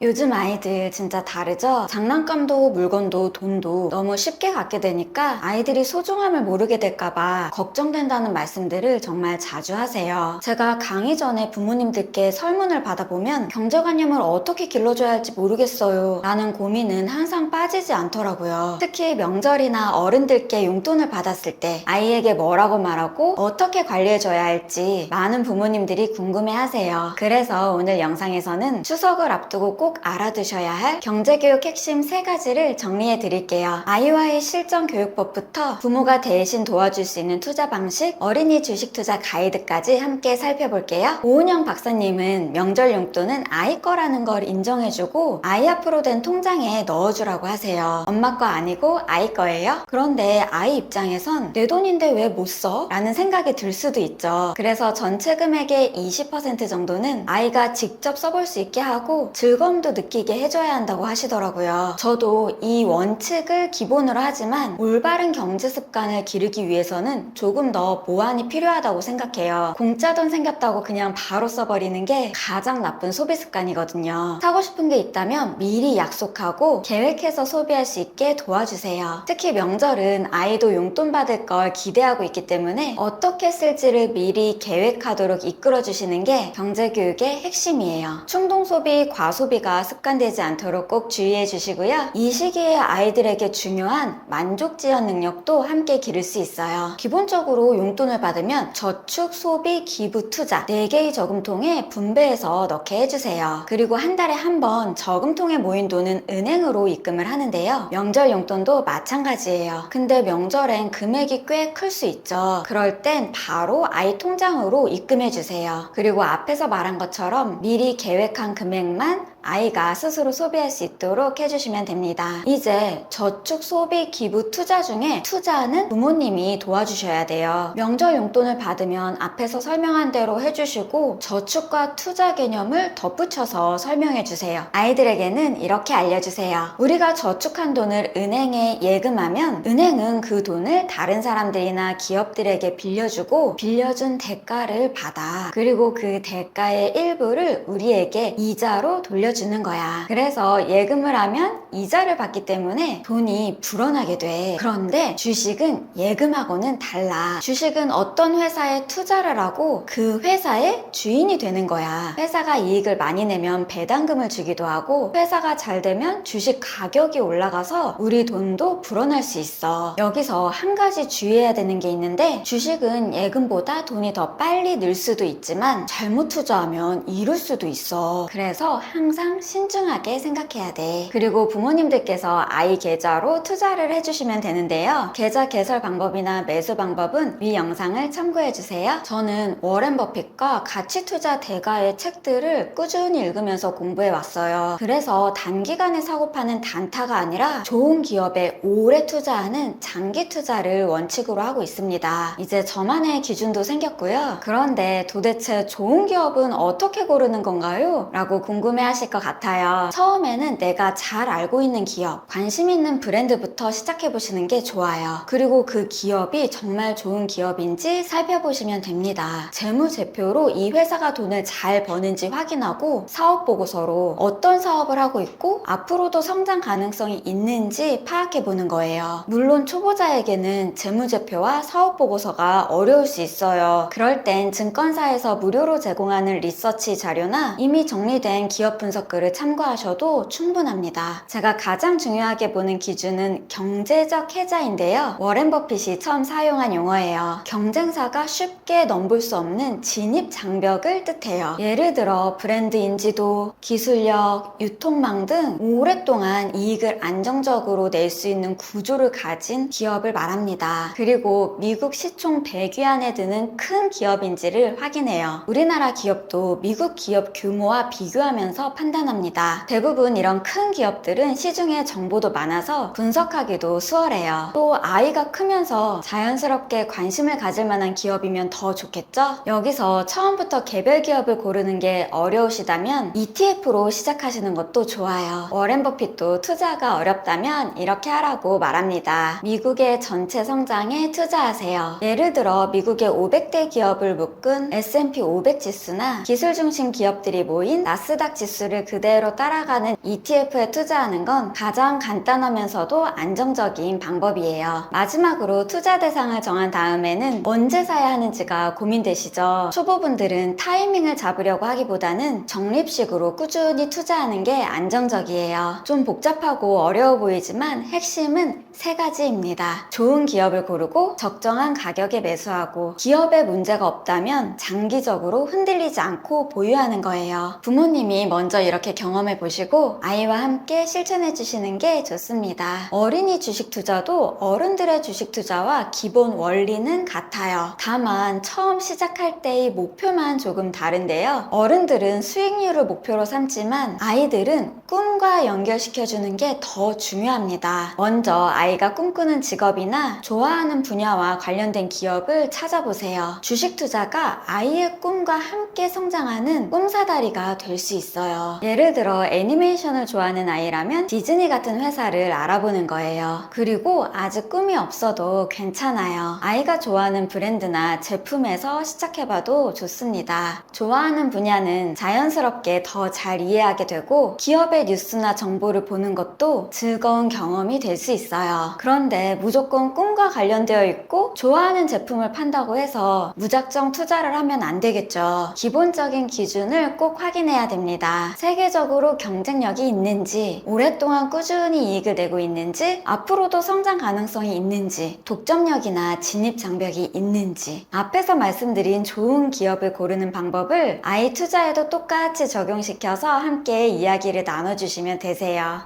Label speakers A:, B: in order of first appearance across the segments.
A: 요즘 아이들 진짜 다르죠? 장난감도 물건도 돈도 너무 쉽게 갖게 되니까 아이들이 소중함을 모르게 될까봐 걱정된다는 말씀들을 정말 자주 하세요. 제가 강의 전에 부모님들께 설문을 받아보면 경제관념을 어떻게 길러줘야 할지 모르겠어요 라는 고민은 항상 빠지지 않더라고요. 특히 명절이나 어른들께 용돈을 받았을 때 아이에게 뭐라고 말하고 어떻게 관리해줘야 할지 많은 부모님들이 궁금해하세요. 그래서 오늘 영상에서는 추석을 앞두고 꼭 알아두셔야 할 경제교육 핵심 3가지를 정리해 드릴게요. 아이와의 실전교육법부터 부모가 대신 도와줄 수 있는 투자 방식, 어린이 주식 투자 가이드까지 함께 살펴볼게요. 오은영 박사님은 명절 용돈은 아이 거라는 걸 인정해주고 아이 앞으로 된 통장에 넣어주라고 하세요. 엄마 거 아니고 아이 거예요? 그런데 아이 입장에선 내 돈인데 왜 못 써? 라는 생각이 들 수도 있죠. 그래서 전체 금액의 20% 정도는 아이가 직접 써볼 수 있게 하고 즐거움도 느끼게 해줘야 한다고 하시더라고요. 저도 이 원칙을 기본으로 하지만 올바른 경제 습관을 기르기 위해서는 조금 더 보완이 필요하다고 생각해요. 공짜 돈 생겼다고 그냥 바로 써버리는 게 가장 나쁜 소비 습관이거든요. 사고 싶은 게 있다면 미리 약속하고 계획해서 소비할 수 있게 도와주세요. 특히 명절은 아이도 용돈 받을 걸 기대하고 있기 때문에 어떻게 쓸지를 미리 계획하도록 이끌어주시는 게 경제교육의 핵심이에요. 충동소비, 과소비가 습관되지 않도록 꼭 주의해 주시고요. 이 시기에 아이들에게 중요한 만족 지연 능력도 함께 기를 수 있어요. 기본적으로 용돈을 받으면 저축, 소비, 기부, 투자 4개의 저금통에 분배해서 넣게 해주세요. 그리고 한 달에 한 번 저금통에 모인 돈은 은행으로 입금을 하는데요. 명절 용돈도 마찬가지예요. 근데 명절엔 금액이 꽤 클 수 있죠. 그럴 땐 바로 아이 통장으로 입금해 주세요. 그리고 앞에서 말한 것처럼 미리 계획한 금액만 아이가 스스로 소비할 수 있도록 해주시면 됩니다. 이제 저축, 소비, 기부, 투자 중에 투자는 부모님이 도와주셔야 돼요. 명절 용돈을 받으면 앞에서 설명한 대로 해주시고 저축과 투자 개념을 덧붙여서 설명해주세요. 아이들에게는 이렇게 알려주세요. 우리가 저축한 돈을 은행에 예금하면 은행은 그 돈을 다른 사람들이나 기업들에게 빌려주고 빌려준 대가를 받아. 그리고 그 대가의 일부를 우리에게 이자로 돌려주는 거야. 그래서 예금을 하면 이자를 받기 때문에 돈이 불어나게 돼. 그런데 주식은 예금하고는 달라. 주식은 어떤 회사에 투자를 하고 그 회사의 주인이 되는 거야. 회사가 이익을 많이 내면 배당금을 주기도 하고 회사가 잘 되면 주식 가격이 올라가서 우리 돈도 불어날 수 있어. 여기서 한 가지 주의해야 되는 게 있는데 주식은 예금보다 돈이 더 빨리 늘 수도 있지만 잘못 투자하면 잃을 수도 있어. 그래서 항상 신중하게 생각해야 돼. 그리고 부모님들께서 아이 계좌로 투자를 해주시면 되는데요. 계좌 개설 방법이나 매수 방법은 위 영상을 참고해주세요. 저는 워렌 버핏과 가치투자 대가의 책들을 꾸준히 읽으면서 공부해왔어요. 그래서 단기간에 사고파는 단타가 아니라 좋은 기업에 오래 투자하는 장기 투자를 원칙으로 하고 있습니다. 이제 저만의 기준도 생겼고요. 그런데 도대체 좋은 기업은 어떻게 고르는 건가요? 라고 궁금해하실 것 같아요. 처음에는 내가 잘 알고 있는 기업, 관심 있는 브랜드부터 시작해보시는 게 좋아요. 그리고 그 기업이 정말 좋은 기업인지 살펴보시면 됩니다. 재무제표로 이 회사가 돈을 잘 버는지 확인하고 사업보고서로 어떤 사업을 하고 있고 앞으로도 성장 가능성이 있는지 파악해보는 거예요. 물론 초보자에게는 재무제표와 사업보고서가 어려울 수 있어요. 그럴 땐 증권사에서 무료로 제공하는 리서치 자료나 이미 정리된 기업 분석글을 참고하셔도 충분합니다. 제가 가장 중요하게 보는 기준은 경제적 혜자인데요. 워렌 버핏이 처음 사용한 용어예요. 경쟁사가 쉽게 넘볼 수 없는 진입 장벽을 뜻해요. 예를 들어 브랜드 인지도, 기술력, 유통망 등 오랫동안 이익을 안정적으로 낼 수 있는 구조를 가진 기업을 말합니다. 그리고 미국 시총 100위 안에 드는 큰 기업인지를 확인해요. 우리나라 기업도 미국 기업 규모와 비교하면서 판단합니다. 대부분 이런 큰 기업들은 시중에 정보도 많아서 분석하기 입학하기도 수월해요. 또 아이가 크면서 자연스럽게 관심을 가질 만한 기업이면 더 좋겠죠? 여기서 처음부터 개별 기업을 고르는 게 어려우시다면 ETF로 시작하시는 것도 좋아요. 워렌 버핏도 투자가 어렵다면 이렇게 하라고 말합니다. 미국의 전체 성장에 투자하세요. 예를 들어 미국의 500대 기업을 묶은 S&P 500 지수나 기술 중심 기업들이 모인 나스닥 지수를 그대로 따라가는 ETF에 투자하는 건 가장 간단하면서도 안정적인 방법이에요. 마지막으로 투자 대상을 정한 다음에는 언제 사야 하는지가 고민되시죠? 초보분들은 타이밍을 잡으려고 하기보다는 적립식으로 꾸준히 투자하는 게 안정적이에요. 좀 복잡하고 어려워 보이지만 핵심은 세 가지입니다. 좋은 기업을 고르고 적정한 가격에 매수하고 기업에 문제가 없다면 장기적으로 흔들리지 않고 보유하는 거예요. 부모님이 먼저 이렇게 경험해 보시고 아이와 함께 실천해 주시는 게 좋습니다. 어린이 주식 투자도 어른들의 주식 투자와 기본 원리는 같아요. 다만 처음 시작할 때의 목표만 조금 다른데요. 어른들은 수익률을 목표로 삼지만 아이들은 꿈과 연결시켜주는 게 더 중요합니다. 먼저 아이가 꿈꾸는 직업이나 좋아하는 분야와 관련된 기업을 찾아보세요. 주식 투자가 아이의 꿈과 함께 성장하는 꿈사다리가 될 수 있어요. 예를 들어 애니메이션을 좋아하는 아이라면 디즈니 같은 회사를 알아보는 거예요. 그리고 아직 꿈이 없어도 괜찮아요. 아이가 좋아하는 브랜드나 제품에서 시작해봐도 좋습니다. 좋아하는 분야는 자연스럽게 더 잘 이해하게 되고 기업의 뉴스나 정보를 보는 것도 즐거운 경험이 될 수 있어요. 그런데 무조건 꿈과 관련되어 있고 좋아하는 제품을 판다고 해서 무작정 투자를 하면 안 되겠죠. 기본적인 기준을 꼭 확인해야 됩니다. 세계적으로 경쟁력이 있는지, 오랫동안 꾸준히 이익을 내고 있는지, 앞으로도 성장 가능성이 있는지, 독점력이나 진입 장벽이 있는지. 앞에서 말씀드린 좋은 기업을 고르는 방법을 아이 투자에도 똑같이 적용시켜서 함께 이야기를 나눠주시면 되세요.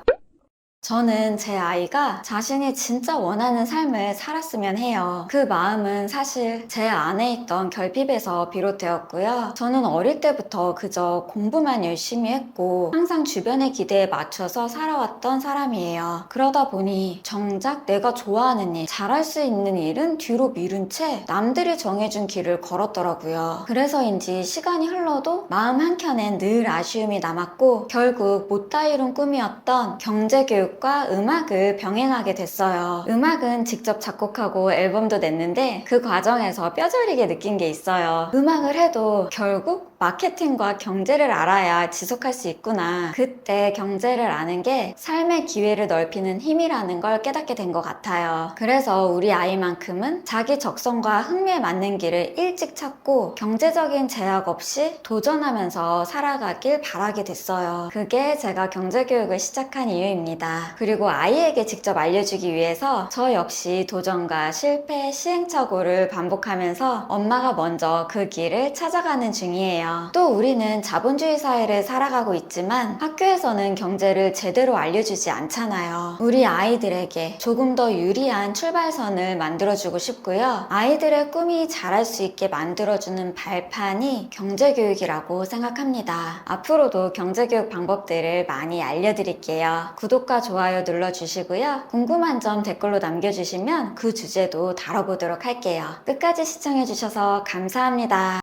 A: 저는 제 아이가 자신이 진짜 원하는 삶을 살았으면 해요. 그 마음은 사실 제 안에 있던 결핍에서 비롯되었고요. 저는 어릴 때부터 그저 공부만 열심히 했고 항상 주변의 기대에 맞춰서 살아왔던 사람이에요. 그러다 보니 정작 내가 좋아하는 일, 잘할 수 있는 일은 뒤로 미룬 채 남들이 정해준 길을 걸었더라고요. 그래서인지 시간이 흘러도 마음 한켠엔 늘 아쉬움이 남았고 결국 못다 이룬 꿈이었던 경제교육 과 음악을 병행하게 됐어요. 음악은 직접 작곡하고 앨범도 냈는데 그 과정에서 뼈저리게 느낀 게 있어요. 음악을 해도 결국 마케팅과 경제를 알아야 지속할 수 있구나. 그때 경제를 아는 게 삶의 기회를 넓히는 힘이라는 걸 깨닫게 된 것 같아요. 그래서 우리 아이만큼은 자기 적성과 흥미에 맞는 길을 일찍 찾고 경제적인 제약 없이 도전하면서 살아가길 바라게 됐어요. 그게 제가 경제교육을 시작한 이유입니다. 그리고 아이에게 직접 알려주기 위해서 저 역시 도전과 실패, 시행착오를 반복하면서 엄마가 먼저 그 길을 찾아가는 중이에요. 또 우리는 자본주의 사회를 살아가고 있지만 학교에서는 경제를 제대로 알려주지 않잖아요. 우리 아이들에게 조금 더 유리한 출발선을 만들어주고 싶고요. 아이들의 꿈이 자랄 수 있게 만들어주는 발판이 경제교육이라고 생각합니다. 앞으로도 경제교육 방법들을 많이 알려드릴게요. 구독과 좋아요 눌러주시고요. 궁금한 점 댓글로 남겨주시면 그 주제도 다뤄보도록 할게요. 끝까지 시청해주셔서 감사합니다.